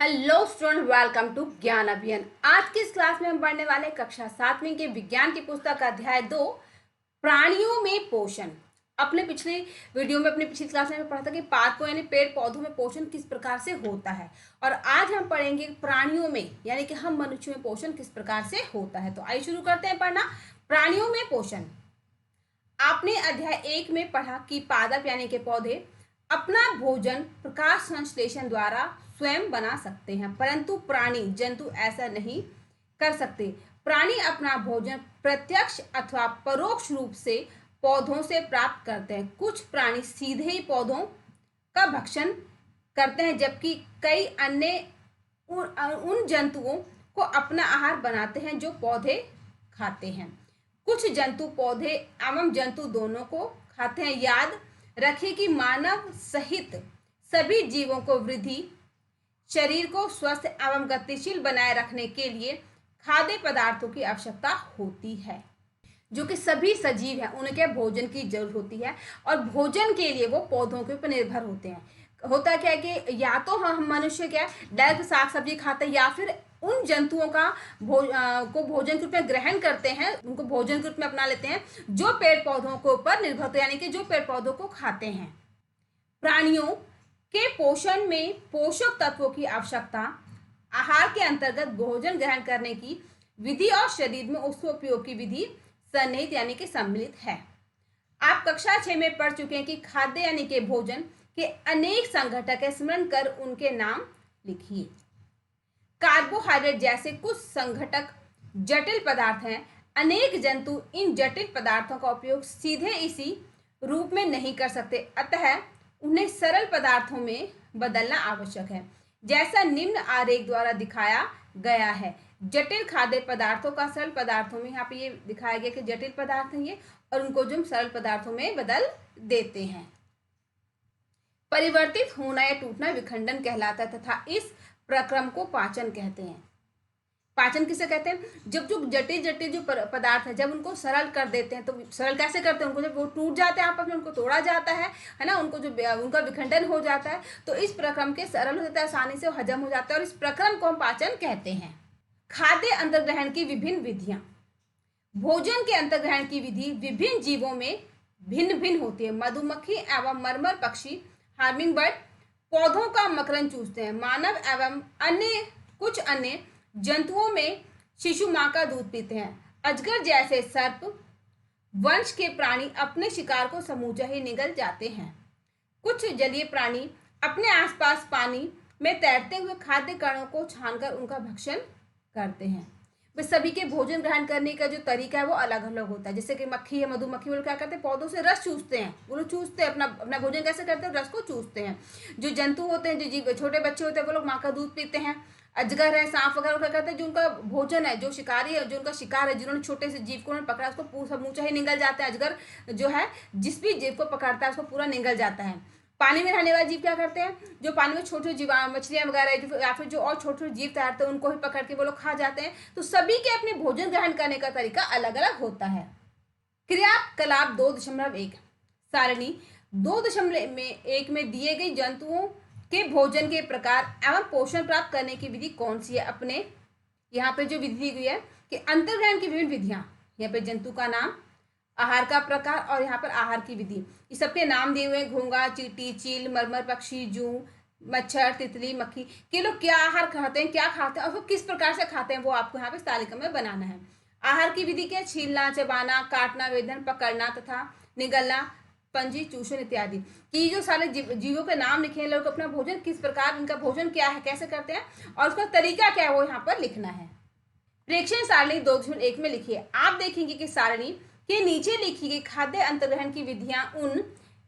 Hello student, welcome to ज्ञान अभियान। आज की इस क्लास में हम पढ़ने वाले कक्षा 7वीं के विज्ञान की पुस्तक अध्याय 2 प्राणियों में पोषण। अपने पिछले वीडियो में अपनी पिछली क्लास में पढ़ा था कि पादपों यानी पेड़ पौधों में पोषण किस प्रकार से होता है, और आज हम पढ़ेंगे प्राणियों में यानी कि हम मनुष्यों में पोषण किस प्रकार से होता है। तो आइए शुरू करते हैं पढ़ना। प्राणियों में पोषण। आपने अध्याय 1 में पढ़ा कि पादप यानी के पौधे अपना भोजन प्रकाश संश्लेषण द्वारा स्वयं बना सकते हैं, परंतु प्राणी जंतु ऐसा नहीं कर सकते। प्राणी अपना भोजन प्रत्यक्ष अथवा परोक्ष रूप से पौधों से प्राप्त करते हैं। कुछ प्राणी सीधे ही पौधों का भक्षण करते हैं, जबकि कई अन्य उन जंतुओं को अपना आहार बनाते हैं जो पौधे खाते हैं। कुछ जंतु पौधे एवं जंतु दोनों को खाते हैं। याद रखें कि मानव सहित सभी जीवों को वृद्धि, शरीर को स्वस्थ एवं गतिशील बनाए रखने के लिए खाद्य पदार्थों की आवश्यकता होती है। जो कि सभी सजीव हैं उनके भोजन की जरूरत होती है, और भोजन के लिए वो पौधों के ऊपर निर्भर होते हैं। होता क्या है कि या तो हम मनुष्य क्या डायरेक्ट साग सब्जी खाते हैं, या फिर उन जंतुओं का को भोजन के रूप में ग्रहण करते हैं, उनको भोजन के रूप में अपना लेते हैं जो पेड़ पौधों के ऊपर निर्भर होते हैं, यानी कि जो पेड़ पौधों को खाते हैं। प्राणियों के पोषण में पोषक तत्वों की आवश्यकता आहार के अंतर्गत भोजन ग्रहण करने की विधि और शरीर में उसके उपयोग की विधि सन्निहित यानी कि सम्मिलित है। आप कक्षा 6 में पढ़ चुके हैं कि खाद्य यानी कि भोजन के अनेक संघटक है। स्मरण कर उनके नाम लिखिए। कार्बोहाइड्रेट जैसे कुछ संघटक जटिल पदार्थ हैं। अनेक जंतु इन जटिल पदार्थों का उपयोग सीधे इसी रूप में नहीं कर सकते, अतः उन्हें सरल पदार्थों में बदलना आवश्यक है, जैसा निम्न आरेख द्वारा दिखाया गया है। जटिल खाद्य पदार्थों का सरल पदार्थों में, यहाँ पे ये दिखाया गया कि जटिल पदार्थ हैं ये, और उनको जो सरल पदार्थों में बदल देते हैं। परिवर्तित होना या टूटना विखंडन कहलाता है, तथा इस प्रक्रम को पाचन कहते हैं। पाचन किसे कहते हैं? जब जो जटिल जटिल जो पदार्थ है जब उनको सरल कर देते हैं, तो सरल कैसे करते हैं? उनको जब वो टूट जाते हैं आपस में, उनको तोड़ा जाता है ना, उनको जो उनका विखंडन हो जाता है, तो इस प्रक्रम के सरल हो जाता है, आसानी से हजम हो जाता है, और इस प्रक्रम को हम पाचन कहते हैं। खाद्य अंतर्ग्रहण की विभिन्न विधियां। भोजन के अंतर्ग्रहण की विधि विभिन्न जीवों में भिन्न भिन्न होती है। मधुमक्खी एवं मरमर पक्षी हार्मिंग बर्ड पौधों का मकरंद चूसते हैं। मानव एवं कुछ अन्य जंतुओं में शिशु मां का दूध पीते हैं। अजगर जैसे सर्प वंश के प्राणी अपने शिकार को समूचा ही निगल जाते हैं। कुछ जलीय प्राणी अपने आसपास पानी में तैरते हुए खाद्य कणों को छानकर उनका भक्षण करते हैं। वे सभी के भोजन ग्रहण करने का जो तरीका है वो अलग अलग होता है। जैसे कि मक्खी है, मधुमक्खी, वो लोग क्या करते हैं? पौधों से रस चूसते हैं। वो लोग चूसते हैं, अपना भोजन कैसे करते हैं? रस को चूसते हैं। जो जंतु होते हैं, जो जीव छोटे बच्चे होते हैं, वो लोग माँ का दूध पीते हैं। अजगर है, सांप वगैरह क्या करते हैं? जो उनका भोजन है, जो शिकारी है, जो उनका शिकार है, जिन्होंने छोटे से जीव को उन्होंने पकड़ा, उसको समूचा ही निगल जाता है। अजगर जो है जिस भी जीव को पकड़ता है उसको पूरा निगल जाता है। पानी में रहने वाले जीव क्या करते हैं? जो पानी में छोटे जीव मछलियां वगैरह या फिर जो और छोटे छोटे जीव तैरते हैं उनको ही पकड़ के वो लोग खा जाते हैं। तो सभी के अपने भोजन ग्रहण करने का तरीका अलग अलग होता है। क्रियाकलाप 2.1 सारणी 2.1 में दिए गए जंतुओं के भोजन के प्रकार एवं पोषण प्राप्त करने की विधि कौन सी है? अपने यहाँ पे जो विधि दी गई है कि अंतर्ग्रहण की विभिन्न विधियां, यहाँ पे जंतु का नाम, आहार का प्रकार, और यहाँ पर आहार की विधि, ये सबके नाम दिए हुए हैं। घोंघा, चींटी, चील, मरमर पक्षी, जू, मच्छर, तितली, मक्खी के लोग क्या आहार खाते हैं, क्या खाते हैं और वो किस प्रकार से खाते हैं, वो आपको यहाँ पे इस तालिका में बनाना है। आहार की विधि क्या? छीलना, चबाना, काटना, वेदन, पकड़ना तथा निगलना, पंजी, चूषण इत्यादि। कि जो सारे जीवों के नाम लिखे हैं, लोग अपना भोजन किस प्रकार, इनका भोजन क्या है, कैसे करते हैं, और उसका तरीका क्या है, वो यहाँ पर लिखना है। प्रेक्षण सारणी 2.1 में लिखिए। आप देखेंगे कि सारणी के नीचे लिखी गई खाद्य अंतर्ग्रहण की विधियां उन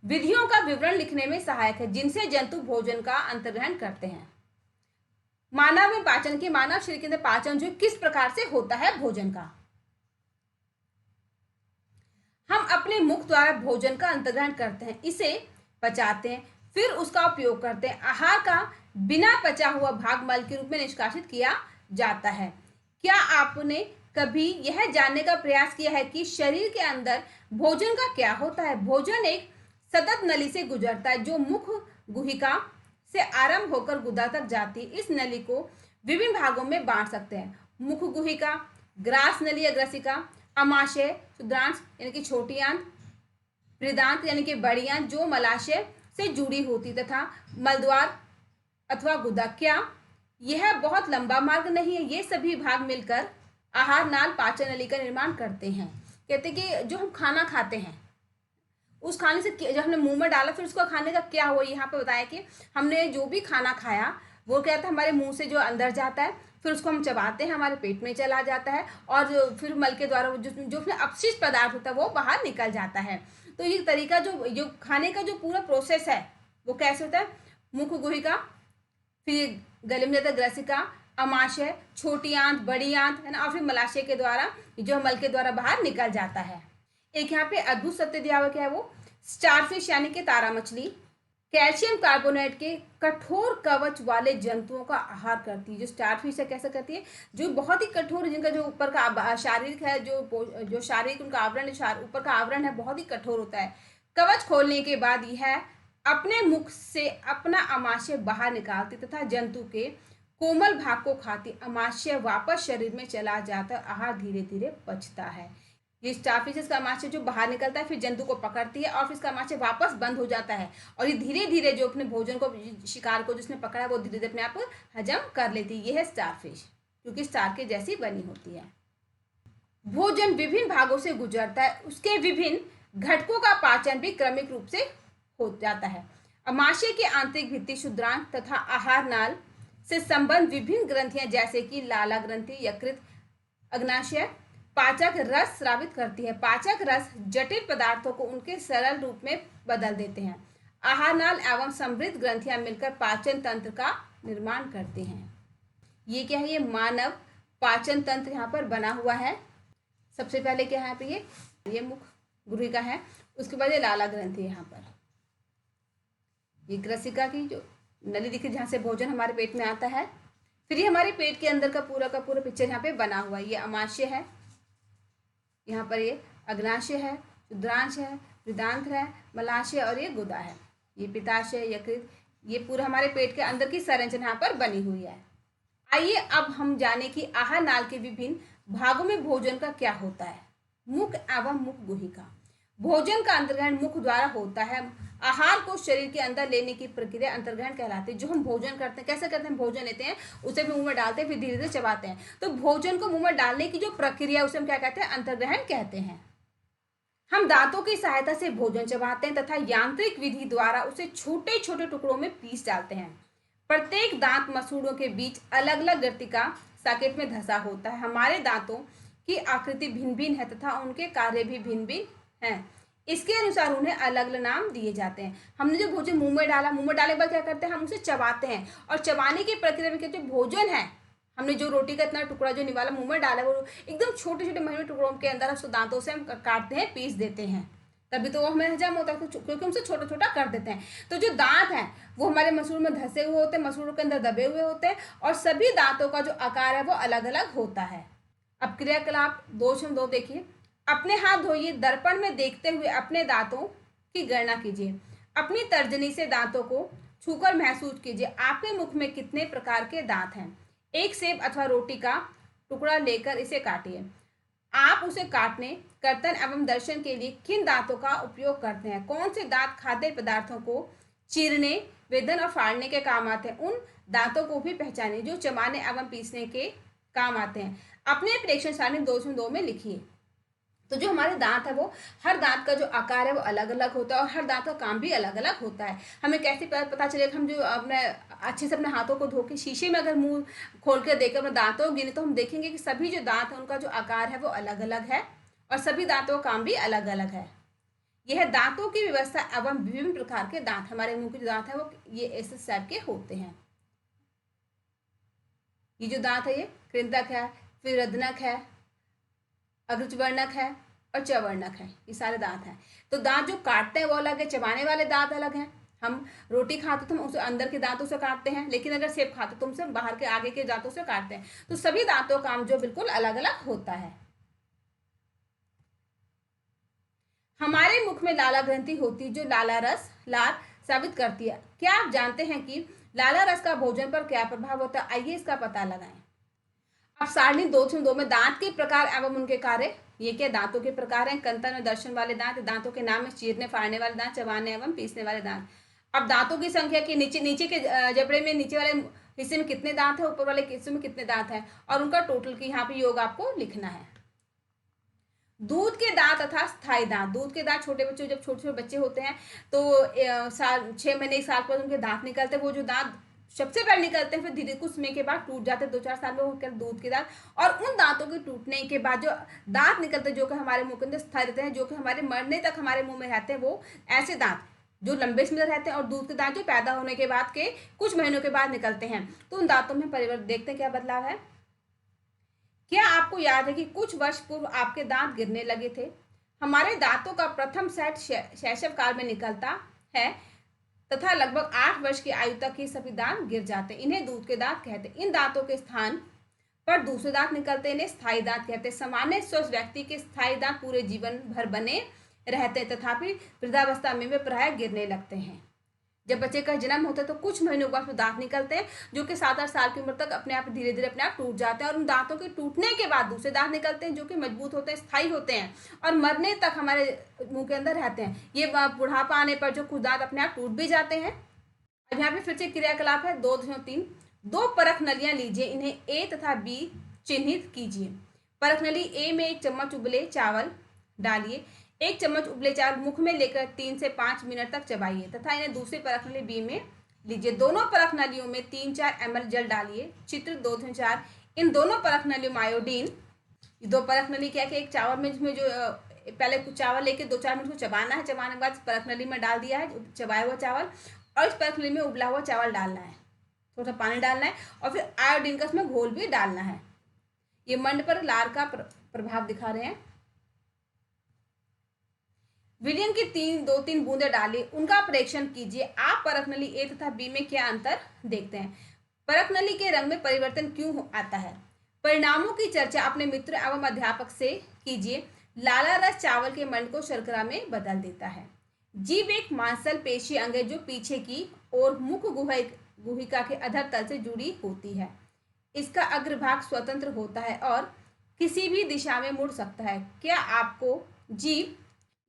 विधियों का विवरण लिखने में सहायक है जिनसे जंतु भोजन का अंतर्ग्रहण करते हैं। मानव में पाचन के मानव शरीर के अंदर पाचन जो किस प्रकार से होता है भोजन का। हम अपने मुख द्वारा भोजन का अंतर्ग्रहण करते हैं, इसे पचाते हैं, फिर उसका उपयोग करते हैं। आहार का बिना पचा हुआ भाग मल के रूप में निष्कासित किया जाता है। क्या आपने कभी यह जानने का प्रयास किया है कि शरीर के अंदर भोजन का क्या होता है? भोजन एक सतत नली से गुजरता है जो मुख गुहिका से आरंभ होकर गुदा तक जाती इस नली को विभिन्न भागों में बांट सकते हैं। मुख गुहिका, ग्रास नली या ग्रसिका, अमाशय, क्षुद्रांश यानी कि छोटी आंत, वृदांत यानी कि बड़ी आंत जो मलाशय से जुड़ी होती, तथा मलद्वार अथवा गुदा। क्या यह बहुत लंबा मार्ग नहीं है? ये सभी भाग मिलकर आहार नाल पाचन नली का निर्माण करते हैं। कहते कि जो हम खाना खाते हैं उस खाने से जब हमने मुंह में डाला फिर उसको खाने का क्या हुआ, यहाँ पे बताया कि हमने जो भी खाना खाया वो क्या था, हमारे मुंह से जो अंदर जाता है, फिर उसको हम चबाते हैं, हमारे पेट में चला जाता है, और फिर मल के द्वारा जो उसमें अपशिष्ट पदार्थ होता है वो बाहर निकल जाता है। तो ये तरीका जो खाने का जो पूरा प्रोसेस है वो कैसे होता है? मुख गुहिका, फिर गले में जाता है ग्रसिका, अमाशय, छोटी आंत, बड़ी आंत है ना, और फिर मलाशय के द्वारा जो मल के द्वारा बाहर निकल जाता है। एक यहाँ पे अद्भुत सत्य दिया हुआ क्या है, वो स्टारफिश यानी कि तारा मछली कैल्शियम कार्बोनेट के कठोर कवच वाले जंतुओं का आहार करती है। जो स्टारफिश है कैसे करती है, जो बहुत ही कठोर, जिनका जो ऊपर का शारीरिक है, जो शारीरिक उनका आवरण, ऊपर का आवरण है बहुत ही कठोर होता है। कवच खोलने के बाद यह अपने मुख से अपना अमाशय बाहर निकालती तथा जंतु के कोमल भाग को खाती। अमाशय वापस शरीर में चला जाता, आहार धीरे धीरे पचता है। ये स्टारफिश का अमाशय जो बाहर निकलता है फिर जंतु को पकड़ती है और फिर इसका अमाशय वापस बंद हो जाता है, और ये धीरे धीरे जो अपने भोजन को, शिकार को जिसने पकड़ा है वो धीरे धीरे अपने आप हजम कर लेती है। ये है स्टारफिश, क्योंकि स्टार के जैसी बनी होती है। भोजन विभिन्न भागों से गुजरता है, उसके विभिन्न घटकों का पाचन भी क्रमिक रूप से हो जाता है। अमाशय की आंतरिक भित्ति, क्षुद्रांग तथा आहार नाल से संबंध विभिन्न ग्रंथियां जैसे कि लाला ग्रंथि, यकृत, अग्नाशय, पाचक रस स्रावित करती है। पाचक रस जटिल पदार्थों को उनके सरल रूप में बदल देते हैं। आहार नाल एवं समृद्ध ग्रंथियां मिलकर पाचन तंत्र का निर्माण करते हैं। ये क्या है, ये मानव पाचन तंत्र यहाँ पर बना हुआ है। सबसे पहले क्या है यहाँ पे, ये मुख गुहिका है, उसके बाद ये लाला ग्रंथि है यहाँ पर, ये ग्रसिका की जो नली दिखी जहाँ से भोजन हमारे पेट में आता है। फिर ये हमारे पेट के अंदर का पूरा पिक्चर यहाँ पे बना हुआ है। ये अमाशय है, यहाँ पर ये अग्नाशय है, क्षुद्रांश है, वृदांत है, मलाशय और ये गुदा है। ये पित्ताशय, यकृत, ये पूरा हमारे पेट के अंदर की संरचना यहाँ पर बनी हुई है। आइए अब हम जाने कि आहार नाल के विभिन्न भागों में भोजन का क्या होता है। मुख एवं मुख गुहिका। भोजन का अंतर्ग्रहण मुख द्वारा होता है। आहार को शरीर के अंदर लेने की प्रक्रिया अंतर्ग्रहण कहलाती है। जो हम भोजन करते हैं, कैसे करते हैं, भोजन लेते हैं, उसे मुंह में डालते हैं, फिर धीरे धीरे चबाते हैं। तो भोजन को मुंह में डालने की जो प्रक्रिया उसे हम क्या कहते हैं, अंतर्ग्रहण कहते हैं। हम दांतों की सहायता से भोजन चबाते हैं तथा यांत्रिक विधि द्वारा उसे छोटे छोटे टुकड़ों में पीस डालते हैं। प्रत्येक दांत मसूड़ों के बीच अलग अलग ग्रंथिका सॉकेट में धंसा होता है। हमारे दांतों की आकृति भिन्न भिन्न है तथा उनके कार्य भी भिन्न भिन्न हैं। इसके अनुसार उन्हें अलग अलग नाम दिए जाते हैं। हमने जो भोजन मुंह में डाला, मुंह में डालने के बाद क्या करते हैं, हम उसे चबाते हैं, और चबाने की प्रक्रिया में क्या, जो भोजन है, हमने जो रोटी का इतना टुकड़ा जो निवाला मुंह में डाला वो एकदम छोटे छोटे महीने टुकड़ों के अंदर उसको दांतों से हम काटते हैं, पीस देते हैं, तभी तो वो हमें हजम होता है, क्योंकि हम उसे छोटा छोटा कर देते हैं। तो जो दांत हैं वो हमारे मसूड़ में धंसे हुए होते हैं, मसूड़ों के अंदर दबे हुए होते हैं, और सभी दांतों का जो आकार है वो अलग अलग होता है। अब क्रियाकलाप 2.2 देखिए। अपने हाथ धोइए, दर्पण में देखते हुए अपने दांतों की गणना कीजिए। अपनी तर्जनी से दांतों को छूकर महसूस कीजिए आपके मुख में कितने प्रकार के दांत हैं। एक सेब अथवा रोटी का टुकड़ा लेकर इसे काटिए। आप उसे काटने, कर्तन एवं दर्शन के लिए किन दांतों का उपयोग करते हैं? कौन से दांत खाद्य पदार्थों को चीरने, वेदन और फाड़ने के काम आते हैं? उन दांतों को भी पहचानिए जो चबाने एवं पीसने के काम आते हैं। अपने प्रेक्षण सारणी 2.2 में लिखिए। तो जो हमारे दांत है वो, हर दांत का जो आकार है वो अलग अलग होता है, और हर दांत का काम भी अलग अलग होता है। हमें कैसे पता चलेगा? हम जो अपने अच्छे से अपने हाथों को धो के शीशे में अगर मुंह खोल कर देकर अपने दांतों गिने तो हम देखेंगे कि सभी जो दांत है उनका जो आकार है वो अलग अलग है, और सभी दांतों का काम भी अलग अलग है। यह दांतों की व्यवस्था एवं विभिन्न प्रकार के दांत, हमारे मुंह के जो दांत है वो ये इस टाइप के होते हैं। ये जो दांत है ये कृंतक है, फिर रदनक है, अग्रचवर्णक है और चवर्णक है, ये सारे दांत हैं। तो दांत जो काटते हैं वो अलग है, चबाने वाले दांत अलग हैं। हम रोटी खाते तो हम उसे अंदर के दांतों से काटते हैं, लेकिन अगर सेब खाते तो हम उसे बाहर के आगे के दांतों से काटते हैं। तो सभी दांतों का काम जो बिल्कुल अलग अलग होता है। हमारे मुख में लाला ग्रंथि होती है जो लाला रस, लार स्रावित करती है। क्या आप जानते हैं कि लाला रस का भोजन पर क्या प्रभाव होता है, आइए इसका पता लगाएं। अब सारणी 2.2 में दांत के प्रकार एवं उनके कार्य। ये क्या दांतों के प्रकार हैं, कंतन और दर्शन वाले दांत, दांतों के नाम है चीरने फाड़ने वाले दांत, चबाने एवं पीसने वाले दांत। अब दांतों की संख्या की नीचे नीचे के जबड़े में नीचे वाले हिस्से में कितने दांत है, ऊपर वाले हिस्से में कितने दांत है, और उनका टोटल की यहाँ पे योग आपको लिखना है। दूध के दांत तथा स्थायी दांत। दूध के दांत छोटे बच्चों, जब छोटे छोटे बच्चे होते हैं तो 6 महीने 1 साल पर उनके दांत निकलते हैं। वो जो दांत सबसे पहले निकलते हैं, फिर धीरे कुछ समय के बाद टूट जाते हैं, 2-4 साल में होकर दूध के दांत। और उन दांतों के टूटने के बाद जो दांत निकलते हैं, जो कि हमारे मुंह के अंदर स्थायी रहते हैं, जो कि हमारे मरने तक हमारे मुंह में रहते हैं, वो ऐसे दांत जो लंबे समय रहते हैं। और दूध के दांत जो पैदा होने के बाद के कुछ महीनों के बाद निकलते हैं। तो उन दांतों में परिवर्तन देखते हैं क्या बदलाव है। क्या आपको याद है कि कुछ वर्ष पूर्व आपके दांत गिरने लगे थे? हमारे दांतों का प्रथम सेट शैशव काल में निकलता है तथा लगभग 8 वर्ष की आयु तक ये सभी दांत गिर जाते हैं। इन्हें दूध के दांत कहते हैं। इन दांतों के स्थान पर दूसरे दांत निकलते हैं, इन्हें स्थायी दांत कहते हैं। सामान्य स्वस्थ व्यक्ति के स्थायी दांत पूरे जीवन भर बने रहते हैं, तथापि वृद्धावस्था में वे प्राय गिरने लगते हैं। जब बच्चे का जन्म होता है तो कुछ महीनों बाद दांत निकलते हैं, जो कि 7-8 साल की उम्र तक अपने आप धीरे धीरे अपने आप टूट जाते हैं। और उन दांतों के टूटने के बाद दूसरे दांत निकलते हैं, जो कि मजबूत होते हैं, स्थायी होते हैं और मरने तक हमारे मुंह के अंदर रहते हैं। ये बुढ़ापा आने पर जो कुछ दांत अपने आप टूट भी जाते हैं। अब यहाँ पे फिर से क्रियाकलाप है 2.3। 2 परख नलियां लीजिए, इन्हें ए तथा बी चिन्हित कीजिए। परख नली ए में 1 चम्मच उबले चावल डालिए। 1 चम्मच उबले चावल मुख में लेकर 3 से 5 मिनट तक चबाइए तथा इन्हें दूसरी परख नली बी में लीजिए। दोनों परख नलियों में 3-4 ml जल डालिए। चित्र 2-4। इन दोनों परख नलियों में आयोडीन। 2 परख नली क्या कि एक चावल में जिसमें जो पहले कुछ चावल लेके 2-4 मिनट को चबाना है, चबाने के बाद परख नली में डाल दिया है चबाया हुआ चावल, और इस परख नली में उबला हुआ चावल डालना है, थोड़ा सा पानी डालना है और फिर आयोडीन का उसमें घोल भी डालना है। ये मंड पर लार का प्रभाव दिखा रहे हैं। विलियम की 2-3 बूंदे डालिए, उनका परीक्षण कीजिए। आप परख नली ए तथा बी में क्या अंतर देखते हैं? परख नली के रंग में परिवर्तन क्यों आता है? परिणामों की चर्चा अपने मित्र एवं अध्यापक से कीजिए। लाला रस चावल के मंड को शर्करा में बदल देता है। जीभ एक मांसल पेशी अंग है जो पीछे की और मुख गुहिका के अधर तल से जुड़ी होती है। इसका अग्रभाग स्वतंत्र होता है और किसी भी दिशा में मुड़ सकता है। क्या आपको जीभ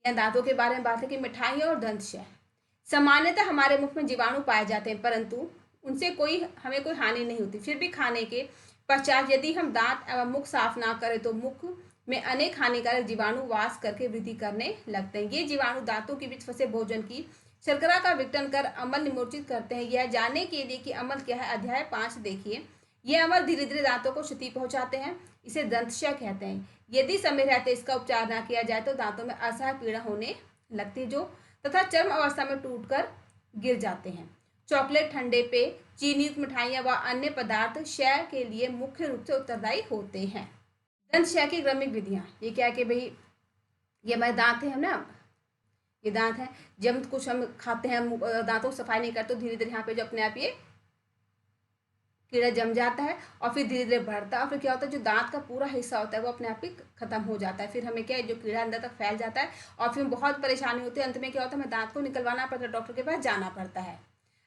या दांतों के बारे में बात है कि मिठाइयाँ और दंतशय सामान्यतः हमारे मुख में जीवाणु पाए जाते हैं, परंतु उनसे हमें कोई हानि नहीं होती। फिर भी खाने के पश्चात यदि हम दांत एवं मुख साफ ना करें तो मुख में अनेक हानिकारक जीवाणु वास करके वृद्धि करने लगते हैं। ये जीवाणु दांतों के बीच फंसे भोजन की शर्करा का विघटन कर अम्ल निमोचित करते हैं। यह जानने के लिए कि अम्ल क्या है, अध्याय 5 देखिए। ये अम्ल धीरे धीरे दांतों को क्षति पहुंचाते हैं, इसे दंतशय कहते हैं। यदि समय रहते इसका उपचार ना किया जाए तो दांतों में असह्य पीड़ा होने लगती है, जो तथा चरम अवस्था में टूटकर गिर जाते हैं। चॉकलेट, ठंडे पेय, चीनी युक्त मिठाइयाँ व अन्य पदार्थ क्षय के लिए मुख्य रूप से उत्तरदायी होते हैं। दंत क्षय की क्रमिक विधियाँ, ये क्या है कि भाई ये हमारे दांत है ना, ये दांत है। जब कुछ हम खाते हैं दांतों की सफाई नहीं करते तो धीरे धीरे यहाँ पे जो अपने आप ये कीड़ा जम जाता है और फिर धीरे धीरे बढ़ता है और फिर क्या होता है, जो दांत का पूरा हिस्सा होता है वो अपने आप ही खत्म हो जाता है। फिर हमें क्या है, जो कीड़ा अंदर तक फैल जाता है और फिर बहुत परेशानी होती है। अंत में क्या होता है, हमें दांत को निकलवाना पड़ता है, डॉक्टर के पास जाना पड़ता है।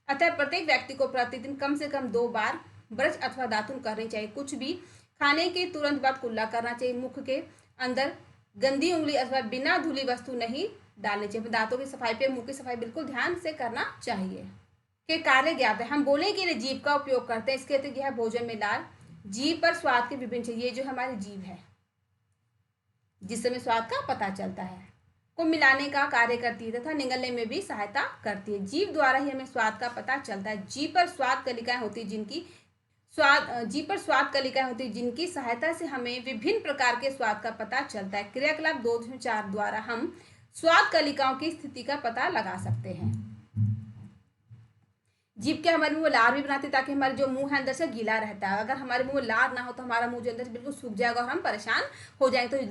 अतः प्रत्येक व्यक्ति को प्रतिदिन कम से कम 2 बार ब्रश अथवा दातुन करनी चाहिए। कुछ भी खाने के तुरंत बाद कुल्ला करना चाहिए। मुख के अंदर गंदी उंगली अथवा बिना धुली वस्तु नहीं डालनी चाहिए। दांतों की सफाई पे मुंह की सफाई बिल्कुल ध्यान से करना चाहिए। के कार्य ज्ञात है। हम बोलने के लिए जीभ का उपयोग करते हैं। इसके अतिरिक्त यह भोजन में लाल, जीभ पर स्वाद के विभिन्न चाहिए, जो हमारी जीभ है जिस समय स्वाद का पता चलता है, को मिलाने का कार्य करती है तथा निगलने में भी सहायता करती है। जीभ द्वारा ही हमें स्वाद का पता चलता है। जीभ पर स्वाद कलिकाएं होती है जिनकी सहायता से हमें विभिन्न प्रकार के स्वाद का पता चलता है। क्रियाकलाप 2.4 द्वारा हम स्वाद कलिकाओं की स्थिति का पता लगा सकते हैं। जीभ के हमारे मुंह में लार भी बनाती है ताकि हमारे जो मुंह है अंदर से गीला रहता है। अगर हमारे मुंह में लार ना हो तो हमारा मुंह जो अंदर से बिल्कुल सूख जाएगा और हम परेशान हो जाएंगे। तो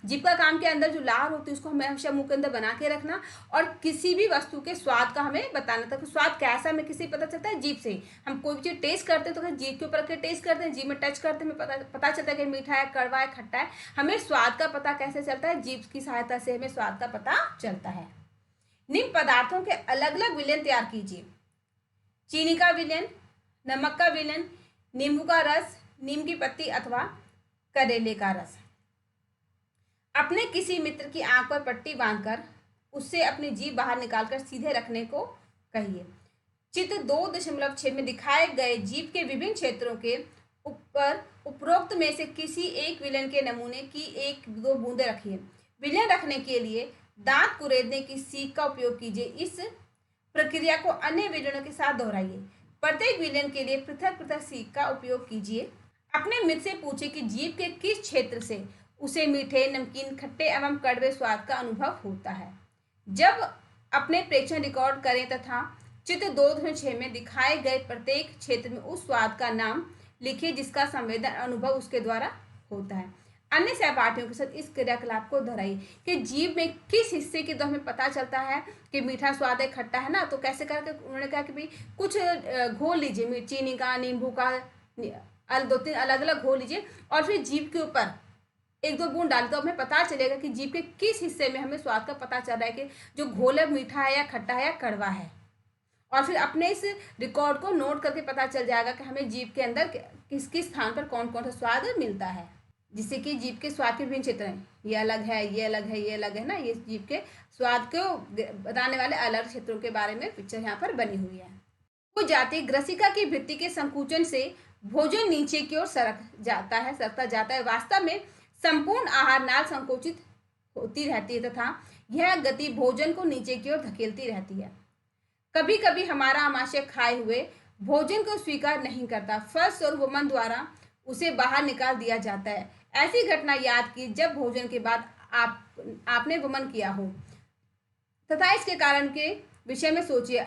जीभ का काम के अंदर जो लार होती है उसको हमें हमेशा मुंह के अंदर बना के रखना और किसी भी वस्तु के स्वाद का हमें बताना था कि स्वाद कैसा हमें किसी पता चलता है जीभ से। हम कोई भी चीज टेस्ट करते हैं तो जीभ के ऊपर के टेस्ट करते हैं, जीभ में टच करते हैं, हमें पता चलता है कि मीठा है, कड़वा है, खट्टा है। हमें स्वाद का पता कैसे चलता है? जीभ की सहायता से हमें स्वाद का पता चलता है। निम्न पदार्थों के अलग अलग विलयन तैयार कीजिए। चीनी का विलयन, नमक का विलयन, नींबू का रस, नीम की पत्ती अथवा करेले का रस। अपने किसी मित्र की आंख पर पट्टी बांधकर उससे अपनी जीभ बाहर निकालकर सीधे रखने को कहिए। चित्र 2.6 में दिखाए गए जीभ के विभिन्न क्षेत्रों के ऊपर उपरोक्त में से किसी एक विलयन के नमूने की 1-2 बूंदें रखिए। विलयन रखने के लिए दांत कुरेदने की सीख का उपयोग कीजिए। इस प्रक्रिया को अन्य विलयनों के साथ दोहराइए। प्रत्येक विलयन के लिए पृथक पृथक सीख का उपयोग कीजिए। अपने मित्र से पूछे कि जीभ के किस क्षेत्र से उसे मीठे, नमकीन, खट्टे एवं कड़वे स्वाद का अनुभव होता है। जब अपने प्रेक्षण रिकॉर्ड करें तथा चित्र 2.6 में दिखाए गए प्रत्येक क्षेत्र में उस स्वाद का नाम लिखिए जिसका संवेदन अनुभव उसके द्वारा होता है। अन्य सहपाठियों के साथ इस क्रियाकलाप को दोहराइए कि जीभ में किस हिस्से के द्वारा हमें पता चलता है कि मीठा स्वाद है, खट्टा है ना, तो कैसे करके उन्होंने कहा कि भाई कुछ घोल लीजिए, चीनी का, नींबू का, 2-3 अलग अलग घोल लीजिए और फिर जीभ के ऊपर 1-2 बूंद डाल तो हमें पता चलेगा कि जीभ के किस हिस्से में हमें स्वाद का पता चल रहा है कि जो घोल है मीठा है या खट्टा है या कड़वा है। और फिर अपने इस रिकॉर्ड को नोट करके पता चल जाएगा कि हमें जीभ के अंदर किस किस स्थान पर कौन कौन सा स्वाद मिलता है। जिससे कि जीभ के स्वाद के विभिन्न क्षेत्र हैं, ये अलग है, ये अलग है, ये अलग है ना, ये जीभ के स्वाद को बताने वाले अलग क्षेत्रों के बारे में पिक्चर यहाँ पर बनी हुई है। वो जाति ग्रसिका की भित्ति के संकुचन से भोजन नीचे की ओर सरकता जाता है। वास्तव में संपूर्ण आहार नाल संकोचित होती रहती है तथा यह गति भोजन को नीचे की ओर धकेलती रहती है। कभी कभी हमारा आमाशय खाए हुए भोजन को स्वीकार नहीं करता, फलस्वरूप वमन द्वारा उसे बाहर निकाल दिया जाता है। ऐसी घटना याद की जब भोजन के बाद आपने वमन किया हो तथा इसके कारण के विषय में सोचिए।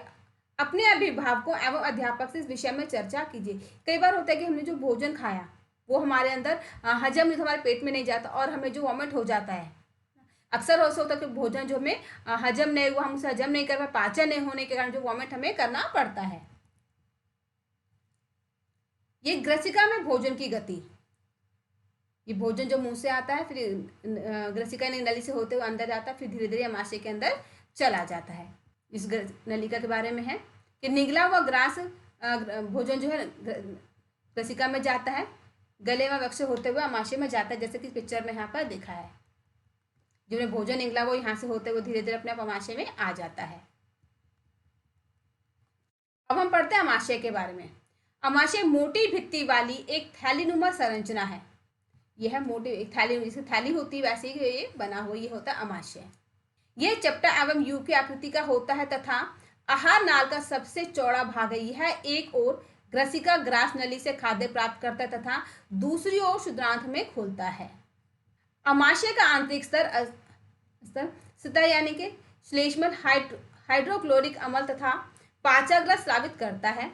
अपने अभिभावकों एवं अध्यापक से इस विषय में चर्चा कीजिए। कई बार होता है कि हमने जो भोजन खाया वो हमारे अंदर हजम नहीं, हमारे पेट में नहीं जाता और हमें जो वॉमिट हो जाता है। अक्सर ऐसा होता है कि भोजन जो हमें हजम नहीं हुआ, हम उसे हजम नहीं कर पाए, पाचन नहीं होने के कारण जो वॉमिट हमें करना पड़ता है। ये ग्रसिका में भोजन की गति, ये भोजन जो मुंह से आता है फिर ग्रसिका नली से होते हुए अंदर जाता है, फिर धीरे धीरे आमाशय के अंदर चला जाता है। इस नलिका के बारे में है कि निगला हुआ ग्रास भोजन जो है ग्रसिका में जाता है, गले में वक्ष होते हुए आमाशय में जाता है, जैसे कि पिक्चर में यहाँ पर दिखा है। जो भोजन निगला वो यहाँ से होते हुए धीरे धीरे अपने आप आमाशय में आ जाता है। अब हम पढ़ते हैं आमाशय के बारे में। आमाशय मोटी भित्ति वाली एक थैलीनुमा संरचना है। यह मोटी एक थैली, जैसे थैली होती है वैसे ही ये बना हुआ ये होता है आमाशय। यह चपटा एवं यू की आकृति का होता है तथा आहार नाल का सबसे चौड़ा भाग है। यह एक ओर ग्रसिका ग्रास नली से खाद्य प्राप्त करता है तथा दूसरी ओर क्षुद्रांत में खोलता है। आमाशय का आंतरिक सतह यानी कि श्लेष्मल हाइड्रोक्लोरिक अम्ल तथा पाचकरस स्रावित करता है।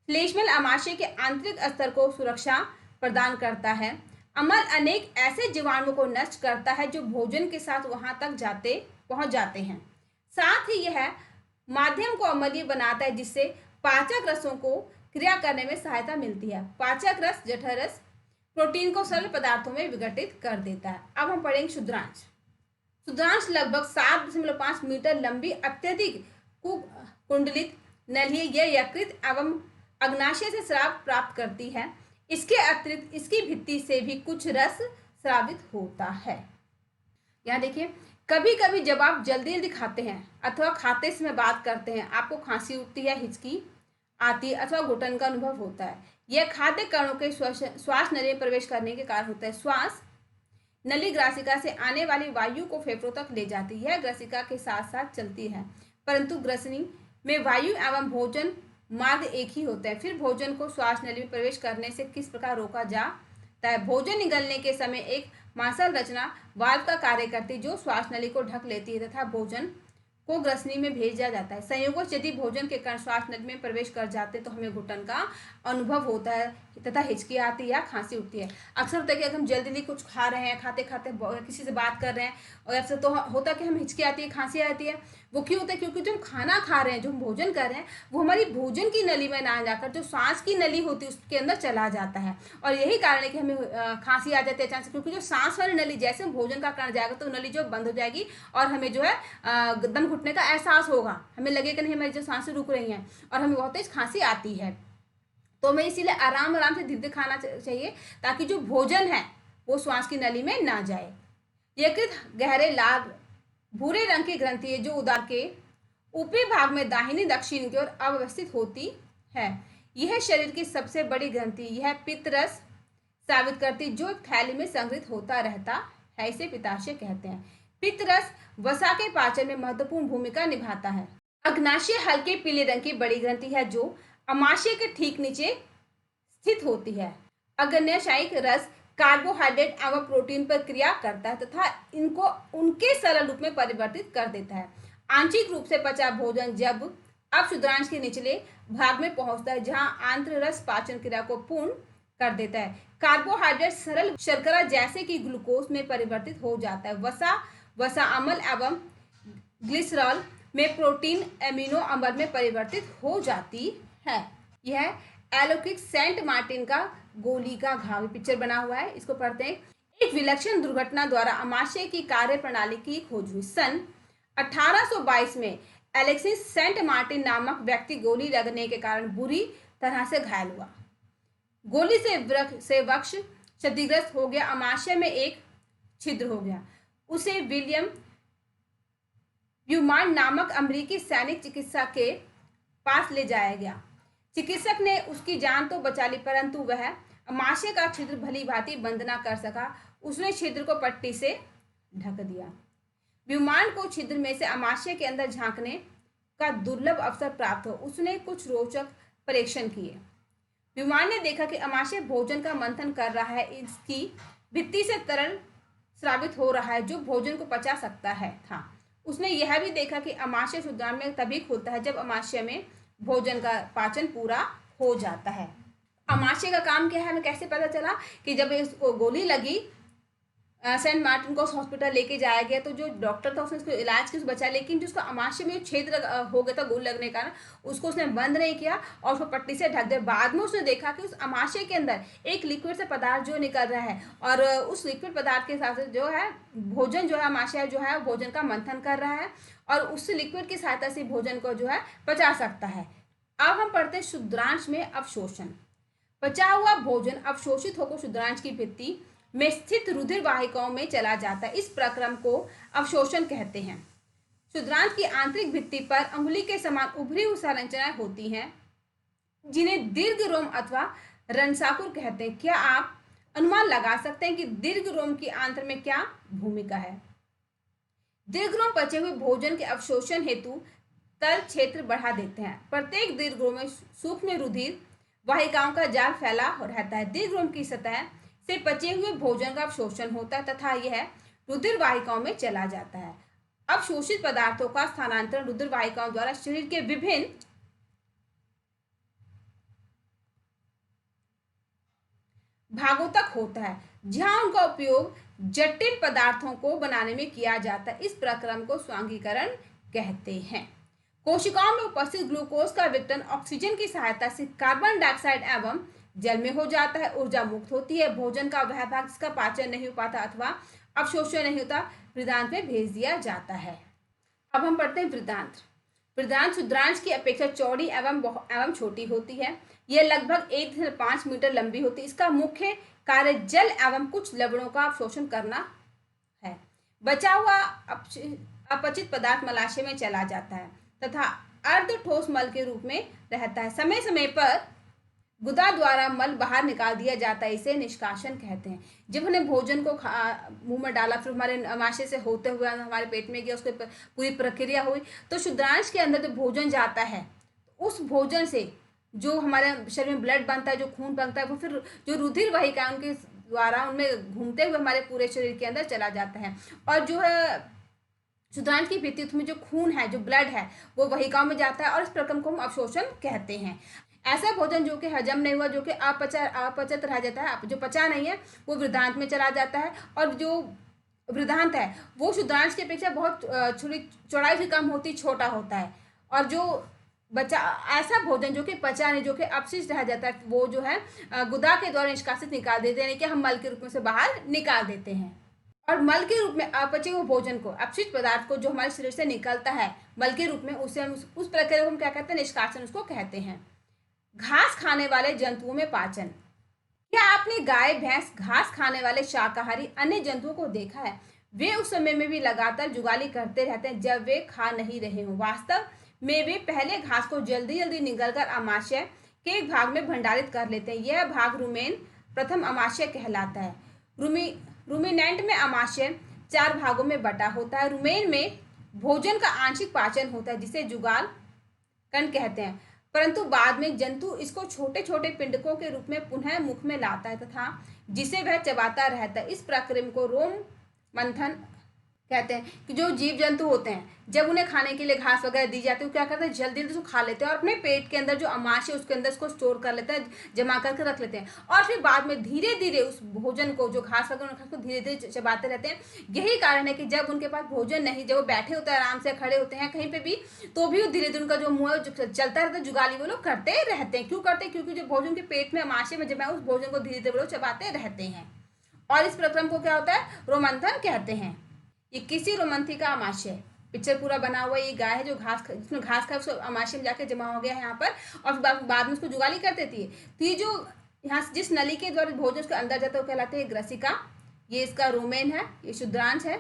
श्लेष्मल आमाशय के आंतरिक स्तर को सुरक्षा प्रदान करता है। अम्ल अनेक ऐसे जीवाणुओं को नष्ट करता है जो भोजन के साथ वहां तक पहुंच जाते हैं। साथ ही यह माध्यम को अम्लीय बनाता है जिससे पाचक रसों को क्रिया करने में सहायता मिलती है। पाचक रस जठरस प्रोटीन को सरल पदार्थों में विघटित कर देता है। अब हम पढ़ेंगे क्षुद्रांश। क्षुद्रांश लगभग 7.5 मीटर लंबी अत्यधिक कुंडलित नली यह यकृत एवं अग्नाशय से स्राव प्राप्त करती है। इसके अतिरिक्त इसकी भित्ति से भी कुछ रस स्रावित होता है। यहाँ देखिए, कभी कभी जब आप जल्दी जल्दी खाते हैं अथवा खाते समय बात करते हैं, आपको खांसी उठती है, हिचकी आती है अथवा घुटन का अनुभव होता है। यह खाद्य कणों के श्वास नली में प्रवेश करने के कारण होता है। श्वास नली ग्रासिका से आने वाली वायु को फेफड़ों तक ले जाती है। यह ग्रसिका के साथ साथ चलती है, परंतु ग्रसनी में वायु एवं भोजन मार्ग एक ही होता है। फिर भोजन को श्वास नली में प्रवेश करने से किस प्रकार रोका जाता है। भोजन निगलने के समय एक मांसल रचना वाल्व का कार्य करती है जो श्वास नली को ढक लेती है तथा भोजन को ग्रसनी में भेजा जाता है। संयोगवश यदि भोजन के कण श्वास नली में प्रवेश कर जाते तो हमें घुटन का अनुभव होता है। तथा हिचकी आती है या खांसी उठती है। अक्सर होता है कि अगर हम जल्दी कुछ खा रहे हैं, खाते खाते किसी से बात कर रहे हैं, और अक्सर तो होता है कि हम हिचकी आती है, खांसी आती है। वो क्यों होता है? क्योंकि जो हम खाना खा रहे हैं, जो हम भोजन कर रहे हैं, वो हमारी भोजन की नली में ना जाकर जो सांस की नली होती है उसके अंदर चला जाता है, और यही कारण है कि हमें खांसी आ जाती है अचानक से। क्योंकि जो सांस वाली नली, जैसे हम भोजन का कारण जाएगा तो नली जो बंद हो जाएगी और हमें जो है दम घुटने का एहसास होगा, हमें लगेगा नहीं हमारी जो सांसें रुक रही हैं और हमें बहुत तेज खांसी आती है। तो हमें इसीलिए आराम आराम से धीरे धीरे खाना चाहिए, ताकि जो भोजन है वो श्वास की नली में ना जाए। यकृत गहरे लाल भूरे रंग की ग्रंथि है जो उदर के ऊपरी भाग में दाहिनी दक्षिण की ओर अवस्थित होती है। यह शरीर की सबसे बड़ी ग्रंथि, यह पित्तरस साबित करती जो एक थैली में संग्रहित होता रहता है, इसे पित्ताशय कहते हैं। पित्तरस वसा के पाचन में महत्वपूर्ण भूमिका निभाता है। अग्नाशय हल्के पीले रंग की बड़ी ग्रंथि है जो अमाशय के ठीक नीचे स्थित होती है। अग्न्याशयिक रस कार्बोहाइड्रेट एवं प्रोटीन पर क्रिया करता है तथा इनको उनके सरल रूप में परिवर्तित कर देता है। आंशिक रूप से पचा भोजन जब अपशुद्रांश के निचले भाग में पहुंचता है, जहां आंत्र रस पाचन क्रिया को पूर्ण कर देता है। कार्बोहाइड्रेट सरल शर्करा जैसे कि ग्लूकोज में परिवर्तित हो जाता है। वसा अम्ल एवं ग्लिसरॉल में प्रोटीन एमिनो अम्ल में परिवर्तित हो जाती है। यह एलोकिक सेंट मार्टिन का गोली का घाव पिक्चर बना हुआ है, इसको पढ़ते हैं। एक विलक्षण दुर्घटना द्वारा अमाशय की कार्य प्रणाली की खोज हुई। सन 1822 में एलेक्सिस सेंट मार्टिन नामक व्यक्ति गोली लगने के कारण बुरी तरह से घायल हुआ। गोली से वक्ष क्षतिग्रस्त हो गया, अमाशय में एक छिद्र हो गया। उसे विलियम ब्यूमार्ट नामक अमेरिकी सैनिक चिकित्सक के पास ले जाया गया। चिकित्सक ने उसकी जान तो बचा ली, परंतु वह अमाशय का छिद्र भली भांति बंद न कर सका। उसने छिद्र को पट्टी से ढक दिया। ब्यूमार्ट को छिद्र में से अमाशय के अंदर झांकने का दुर्लभ अवसर प्राप्त हो। उसने कुछ रोचक परीक्षण किए। ब्यूमार्ट ने देखा कि अमाशय भोजन का मंथन कर रहा है, इसकी भित्ति से तरल स्रावित हो रहा है जो भोजन को पचा सकता है था। उसने यह भी देखा कि अमाशय शुद्धांश में तभी खुलता है जब अमाशय में भोजन का पाचन पूरा हो जाता है। अमाशय का काम क्या है, हमें कैसे पता चला कि जब इसको गोली लगी, सेंट मार्टिन को हॉस्पिटल लेके जाया गया, तो जो डॉक्टर था उसने उसको इलाज की बचाया, लेकिन जिसको अमाशय में छेद हो गया था गोली लगने के कारण, उसको उसने बंद नहीं किया और उसको पट्टी से ढक दिया। बाद में उसने देखा कि उस अमाशय के अंदर एक लिक्विड से पदार्थ जो निकल रहा है, और उस लिक्विड पदार्थ के साथ जो है भोजन जो है अमाशय जो है भोजन का मंथन कर रहा है और उस लिक्विड की सहायता से भोजन को जो है पचा सकता है। अब हम पढ़ते हैं शुद्रांश में अवशोषण। पचा हुआ भोजन अवशोषित होकर शुद्रांश की भित्ति में स्थित रुधिर वाहिकाओं में चला जाता है। इस प्रक्रम को अवशोषण कहते हैं। शुद्रांश की आंतरिक भित्ति पर अंगुली के समान उभरी हुई संरचनाएं होती हैं, जिन्हें दीर्घ रोम अथवा रणसाकुर कहते हैं। क्या आप अनुमान लगा सकते हैं कि दीर्घ रोम की आंत्र में क्या भूमिका है? दीर्घ रोम पचे हुए भोजन के अवशोषण हेतु तल क्षेत्र बढ़ा देते हैं। प्रत्येक दीर्घ रोम में सूक्ष्म रुधिर वाहिकाओं का जाल फैला रहता है। दीर्घ रोम की सतह से पचे हुए भोजन का अवशोषण होता है तथा यह रुधिर वाहिकाओं में चला जाता है। अवशोषित पदार्थों का स्थानांतरण रुधिर वाहिकाओं द्वारा शरीर के विभिन्न भागों तक होता है, जहां उनका उपयोग जटिल पदार्थों को बनाने में किया जाता है। इस प्रक्रम को स्वांगीकरण कहते हैं। कोशिकाओं में उपस्थित ग्लूकोज का विघटन ऑक्सीजन की सहायता से कार्बन डाइऑक्साइड एवं जल में हो जाता है, ऊर्जा मुक्त होती है। भोजन का वह भाग जिसका पाचन नहीं हो पाता अथवा अवशोषण नहीं होता, वृदांत में भेज दिया जाता है। अब हम पढ़ते हैं वृदांत। वृदांत शुद्रांश की अपेक्षा चौड़ी एवं छोटी होती है। यह लगभग 1 से 5 मीटर लंबी होती है। इसका मुख्य कार्य जल एवं कुछ लवणों का अवशोषण करना है। बचा हुआ अपचित पदार्थ मलाशय में चला जाता है तथा अर्ध ठोस मल के रूप में रहता है। समय समय पर गुदा द्वारा मल बाहर निकाल दिया जाता है, इसे निष्कासन कहते हैं। जब हमने भोजन को मुंह में डाला, फिर हमारे अमाशय से होते हुए हमारे पेट में गया, उसकी पूरी प्रक्रिया हुई, तो शुद्रांश के अंदर जो भोजन जाता है, उस भोजन से जो हमारे शरीर में ब्लड बनता है, जो खून बनता है, वो फिर जो रुधिर वाहिका उनके द्वारा उनमें घूमते हुए हमारे पूरे शरीर के अंदर चला जाता है। और जो है शुद्रांश की भित्ति में जो खून है, जो ब्लड है, वो वाहिकाओं में जाता है और इस प्रक्रम को हम अवशोषण कहते हैं। ऐसा भोजन जो कि हजम नहीं हुआ, जो कि अपचत रह जाता है, जो पचा नहीं है, वो वृद्धांत में चला जाता है। और जो वृद्धांत है वो शुद्धांश की अपेक्षा बहुत थोड़ी चौड़ाई से कम होती, छोटा होता है। और जो बचा ऐसा भोजन जो कि पचा नहीं, जो कि अपशिष्ट रह जाता है, वो जो है गुदा के द्वारा निष्कासित निकाल देते हैं, यानी कि हम मल के रूप में से बाहर निकाल देते हैं। और मल के रूप में अपचे हुए भोजन को, अपशिष्ट पदार्थ को जो हमारे शरीर से निकलता है मल के रूप में, उसे हम उस प्रक्रिया को हम क्या कहते हैं, निष्कासन उसको कहते हैं। घास खाने वाले जंतुओं में पाचन। क्या आपने गाय भैंस घास खाने वाले शाकाहारी अन्य जंतुओं को देखा है? वे उस समय में भी लगातार जुगाली करते रहते हैं जब वे खा नहीं रहे हों। वास्तव में वे पहले घास को जल्दी जल्दी निगलकर अमाशय के एक भाग में भंडारित कर लेते हैं। यह भाग रुमेन प्रथम अमाशय कहलाता है। रूमिनेंट में अमाशय 4 भागों में बटा होता है। रुमेन में भोजन का आंशिक पाचन होता है जिसे जुगाल कंड कहते हैं, परंतु बाद में जंतु इसको छोटे छोटे पिंडकों के रूप में पुनः मुख में लाता है तथा जिसे वह चबाता रहता है। इस प्रक्रिया को रोम मंथन कहते हैं। कि जो जीव जंतु होते हैं जब उन्हें खाने के लिए घास वगैरह दी जाती है, वो क्या करते हैं, जल्दी जल्दी उसको खा लेते हैं और अपने पेट के अंदर जो अमाशय है उसके अंदर उसको स्टोर कर लेते हैं, जमा करके रख लेते हैं। और फिर बाद में धीरे धीरे उस भोजन को, जो घास वगैरह को धीरे धीरे चबाते रहते हैं। यही कारण है कि जब उनके पास भोजन नहीं, जब वो बैठे होते हैं, आराम से खड़े होते हैं कहीं पे भी, तो भी धीरे धीरे उनका जो मुंह है चलता रहता है, जुगाली वो लोग करते रहते हैं। क्यों करते हैं? क्योंकि जो भोजन के पेट में अमाशय में जमा है उस भोजन को धीरे धीरे वो लोग चबाते रहते हैं। और इस प्रक्रम को क्या होता है, रोमंथन कहते हैं। ये किसी रोमंथी का अमाशय पिक्चर पूरा बना हुआ, ये गाय है जो जिसमें घास खा उसको अमाशय में जाके जमा हो गया है यहाँ पर, और बाद में उसको जुगाली कर देती है। तो ये जो यहाँ जिस नली के द्वारा भोजन उसके अंदर जाता है वो कहलाते हैं ग्रसिका। ये इसका रोमेन है, ये शुद्रांश है,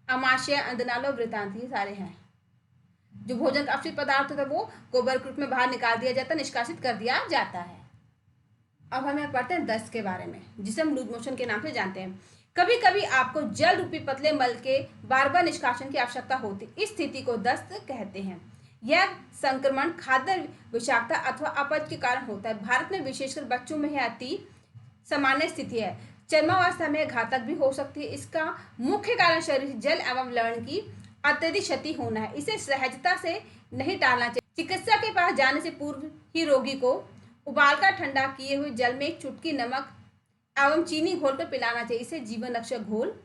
अमाशय, अंधनालो, वृतांत, ये सारे हैं। जो भोजन का अपशिष्ट पदार्थ होता है वो गोबर के रूप में बाहर निकाल दिया जाता है, निष्कासित कर दिया जाता है। अब हम यहाँ पढ़ते हैं दस्त के बारे में, जिसे हम लूज मोशन के नाम से जानते हैं। कभी कभी आपको जल रूपी पतले मल के बार बार निष्कासन की आवश्यकता होती, इस स्थिति को दस्त कहते हैं। यह संक्रमण खाद्य विषाक्तता अथवा अपच के कारण होता है। भारत में विशेषकर बच्चों में यह अति सामान्य स्थिति है। चरमावस्था में घातक भी हो सकती है। इसका मुख्य कारण शरीर जल एवं लवण की अत्यधिक क्षति होना है। इसे सहजता से नहीं टालना चाहिए। चिकित्सा के पास जाने से पूर्व ही रोगी को उबालकर ठंडा किए हुए जल में एक चुटकी नमक एवं चीनी घोल कर पिलाना चाहिए। इसे जीवन रक्षक घोल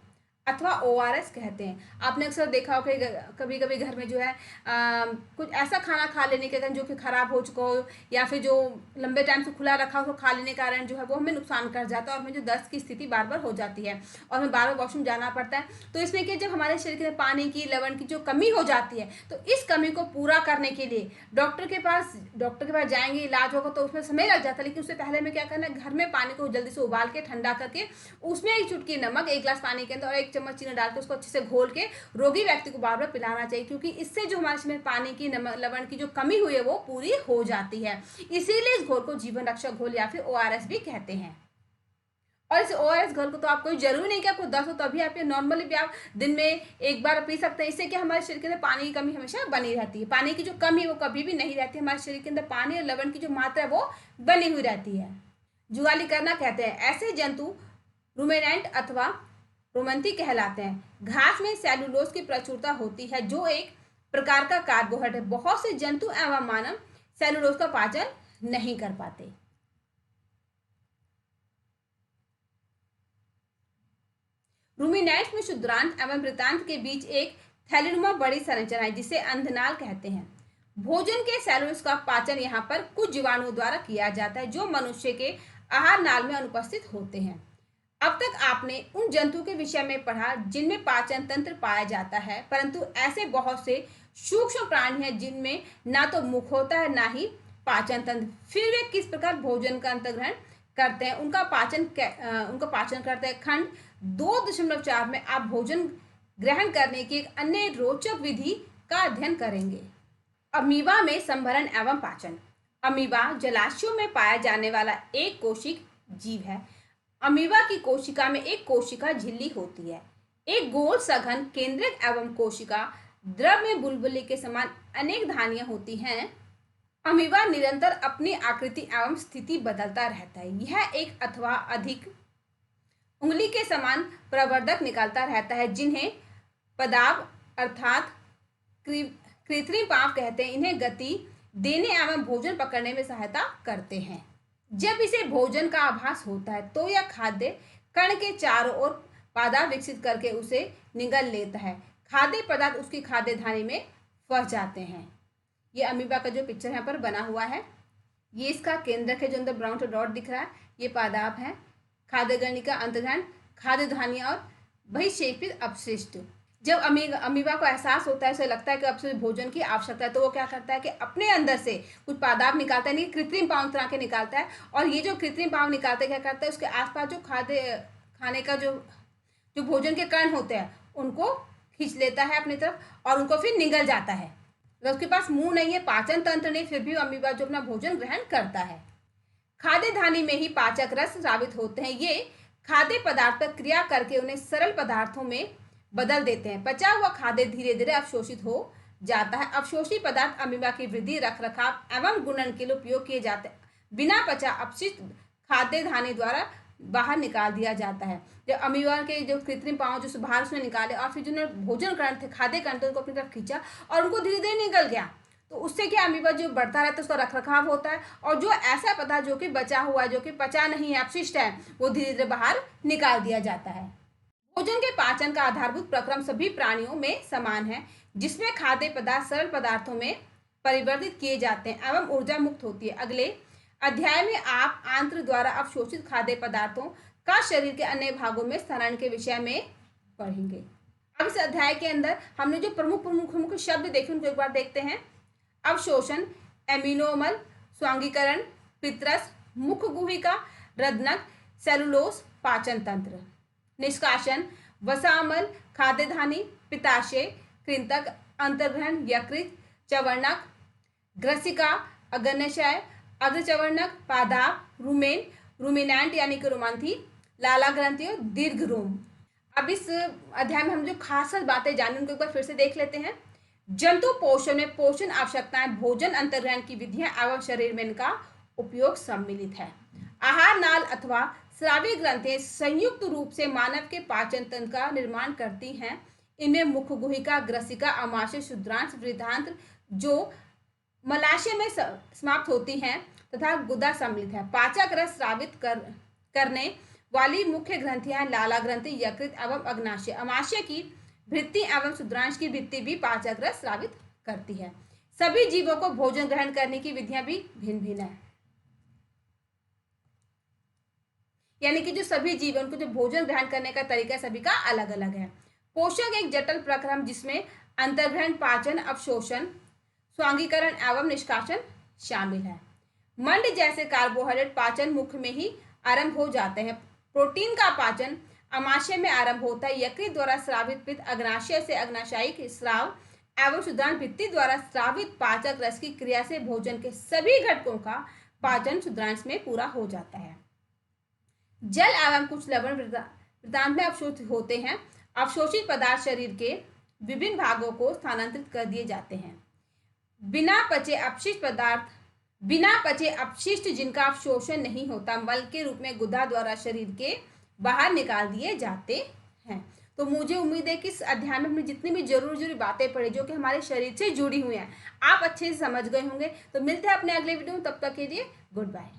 अथवा ORS कहते हैं। आपने अक्सर देखा होगा कभी कभी घर में जो है कुछ ऐसा खाना खा लेने के कारण जो कि खराब हो चुका हो, या फिर जो लंबे टाइम से खुला रखा हो, खा लेने के कारण जो है वो हमें नुकसान कर जाता है और हमें जो दस्त की स्थिति बार बार हो जाती है और हमें बार बार वॉशरूम जाना पड़ता है। तो इसमें कि जब हमारे शरीर में पानी की, लवण की जो कमी हो जाती है, तो इस कमी को पूरा करने के लिए डॉक्टर के पास जाएंगे, इलाज होगा तो उसमें समय लग जाता है। लेकिन उससे पहले हमें क्या करना है, घर में पानी को जल्दी से उबाल के ठंडा करके उसमें एक चुटकी नमक, 1 गिलास पानी के अंदर और 1 चम्मच चीनी डाल के उसको अच्छे से घोल के रोगी व्यक्ति को बार बार पिलाना चाहिए, क्योंकि इससे जो हमारे शरीर में पानी की, लवण की जो कमी हुई है वो पूरी हो जाती है। इसीलिए इस घोल को जीवन रक्षक घोल या फिर ORS भी कहते हैं। और इस ORS घोल को तो आपको जरूरी नहीं कि आपको दस्त हो तभी आप नॉर्मली भी आप दिन में एक बार पी सकते हैं। इससे क्या हमारे शरीर के अंदर पानी की कमी हमेशा बनी रहती है। पानी की जो कमी है वो कभी भी नहीं रहती। हमारे शरीर के अंदर पानी और लवण की जो मात्रा है वो बनी हुई रहती है। जुगाली करना कहते हैं ऐसे जंतु रूमेनेंट अथवा रोमंथी कहलाते हैं। घास में सेलुलोज की प्रचुरता होती है जो एक प्रकार का कार्बोहाइड्रेट है। बहुत से जंतु एवं मानव सेलुलोज का पाचन नहीं कर पाते। रूमिनेंट्स में शुद्रांत एवं वृतांत के बीच एक थैलीनुमा बड़ी संरचना है जिसे अंधनाल कहते हैं। भोजन के सेलुलोज का पाचन यहाँ पर कुछ जीवाणुओं द्वारा किया जाता है जो मनुष्य के आहार नाल में अनुपस्थित होते हैं। अब तक आपने उन जंतु के विषय में पढ़ा जिनमें पाचन तंत्र पाया जाता है, परंतु ऐसे बहुत से सूक्ष्म प्राणी हैं जिनमें ना तो मुख होता है ना ही पाचन तंत्र। फिर वे किस प्रकार भोजन का अंतर्ग्रहण करते हैं, उनका पाचन करते हैं। खंड 2.4 में आप भोजन ग्रहण करने की एक अन्य रोचक विधि का अध्ययन करेंगे। अमीबा में संभरण एवं पाचन। अमीबा जलाशयों में पाया जाने वाला एक कोशिक जीव है। अमीबा की कोशिका में एक कोशिका झिल्ली होती है। एक गोल सघन केंद्रक एवं कोशिका द्रव में बुलबुले के समान अनेक धानियां होती हैं। अमीबा निरंतर अपनी आकृति एवं स्थिति बदलता रहता है। यह एक अथवा अधिक उंगली के समान प्रवर्धक निकालता रहता है जिन्हें पदाव अर्थात कृत्रिम पांव कहते हैं। इन्हें गति देने एवं भोजन पकड़ने में सहायता करते हैं। जब इसे भोजन का आभास होता है तो यह खाद्य कण के चारों ओर पादा विकसित करके उसे निगल लेता है। खाद्य पदार्थ उसकी खाद्य धानी में फंस जाते हैं। ये अमीबा का जो पिक्चर यहाँ पर बना हुआ है, ये इसका केंद्रक है जो अंदर ब्राउन सा डॉट दिख रहा है, ये पादाप है। खाद्य गणिका, अंतर्धान, खाद्य धानियां और बहिक्षेपित अपशिष्ट। जब अमीबा को एहसास होता है, उसे लगता है कि अब से भोजन की आवश्यकता है, तो वो क्या करता है कि अपने अंदर से कुछ पादाप निकालता है, नहीं कृत्रिम पाँव तरह के निकालता है। और ये जो कृत्रिम पाँव निकालता है क्या करता है, उसके आसपास जो खाने का जो भोजन के कण होते हैं उनको खींच लेता है अपनी तरफ और उनको फिर निगल जाता है। तो उसके पास मुंह नहीं है, पाचन तंत्र नहीं, फिर भी अमीबा जो अपना भोजन ग्रहण करता है। खाद्य धानी में ही पाचक रस स्रावित होते हैं। ये खाद्य पदार्थ पर क्रिया करके उन्हें सरल पदार्थों में बदल देते हैं। पचा हुआ खाद्य धीरे धीरे अवशोषित हो जाता है। अवशोषित पदार्थ अमीबा की वृद्धि, रखरखाव एवं गुणन के लिए उपयोग किए जाते हैं। बिना पचा अपशिष्ट खाद्य धानी द्वारा बाहर निकाल दिया जाता है। जब अमीबा के जो कृत्रिम पाँव जो बाहर उसने निकाले और फिर जो भोजन कण थे, खाद्य कण थे, उनको अपनी तरफ खींचा और उनको धीरे धीरे निकल गया, तो उससे क्या अमीबा जो बढ़ता रहता है उसका रखरखाव होता है और जो ऐसा पदार्थ जो कि बचा हुआ है, जो कि पचा नहीं है, अपशिष्ट है, वो धीरे धीरे बाहर निकाल दिया जाता है। भोजन के पाचन का आधारभूत प्रक्रम सभी प्राणियों में समान है, जिसमें खाद्य पदार्थ सरल पदार्थों में परिवर्तित किए जाते हैं एवं ऊर्जा मुक्त होती है। अगले अध्याय में आप आंत्र द्वारा अवशोषित खाद्य पदार्थों का शरीर के अन्य भागों में स्थानांतरण के विषय में पढ़ेंगे। अब इस अध्याय के अंदर हमने जो प्रमुख शब्द देखे उनको एक बार देखते हैं। अवशोषण, एमिनोमल, स्वांगीकरण, पित्रस, मुख गुहिका, रदनक, सेलुलोस, पाचन तंत्र। निष्कासन, वसामल, खाद्यधानी, पित्ताशय, कृंतक, अंतर्ग्रहण, यकृत, चवर्णक, ग्रसिका, अग्न्याशय, अग्रचवर्णक, पादाप, रुमेन, रुमिनेंट यानी कि रोमांथी, लाला ग्रंथि और दीर्घ रोम। अब इस अध्याय में हम जो खास बातें जानी उनको एक बार फिर से देख लेते हैं। जंतु पोषण में पोषण आवश्यकताएं, भोजन अंतर्ग्रहण की विधियां एवं शरीर में इनका उपयोग सम्मिलित है। आहार नाल अथवा स्रावी ग्रंथें संयुक्त रूप से मानव के पाचन तंत्र का निर्माण करती हैं। इनमें मुख गुहिका, ग्रसिका, अमाशय, शुद्रांश, वृद्धांत्र जो मलाशय में समाप्त होती हैं तथा गुदा सम्मिलित है। पाचक रस स्रावित करने वाली मुख्य ग्रंथियां लाला ग्रंथि, यकृत एवं अग्न्याशय। अमाशय की वृत्ति एवं शुद्रांश की वृत्ति भी पाचक रस स्रावित करती है। सभी जीवों को भोजन ग्रहण करने की विधियां भी भिन्न भिन्न है, यानी कि जो सभी जीव उनको जो भोजन ग्रहण करने का तरीका सभी का अलग अलग है। पोषक एक जटिल प्रक्रम जिसमें अंतर्ग्रहण, पाचन, अवशोषण, स्वांगीकरण एवं निष्कासन शामिल है। मंड जैसे कार्बोहाइड्रेट पाचन मुख्य में ही आरंभ हो जाते हैं। प्रोटीन का पाचन अमाशय में आरंभ होता है। यकृत द्वारा स्रावित पित्त अग्न्याशय से अग्नाशयिक स्राव एवं शुद्रांश भित्ति द्वारा स्रावित पाचक रस की क्रिया से भोजन के सभी घटकों का पाचन शुद्रांश में पूरा हो जाता है। जल एवं कुछ लवण वृत्तांत में अवशोषित होते हैं। अवशोषित पदार्थ शरीर के विभिन्न भागों को स्थानांतरित कर दिए जाते हैं। बिना पचे अपशिष्ट जिनका अवशोषण नहीं होता, मल के रूप में गुदा द्वारा शरीर के बाहर निकाल दिए जाते हैं। तो मुझे उम्मीद है कि इस अध्याय में हमने जितनी भी जरूरी बातें पढ़ी जो कि हमारे शरीर से जुड़ी हुई हैं, आप अच्छे से समझ गए होंगे। तो मिलते हैं अपने अगले वीडियो में, तब तक के लिए गुड बाय।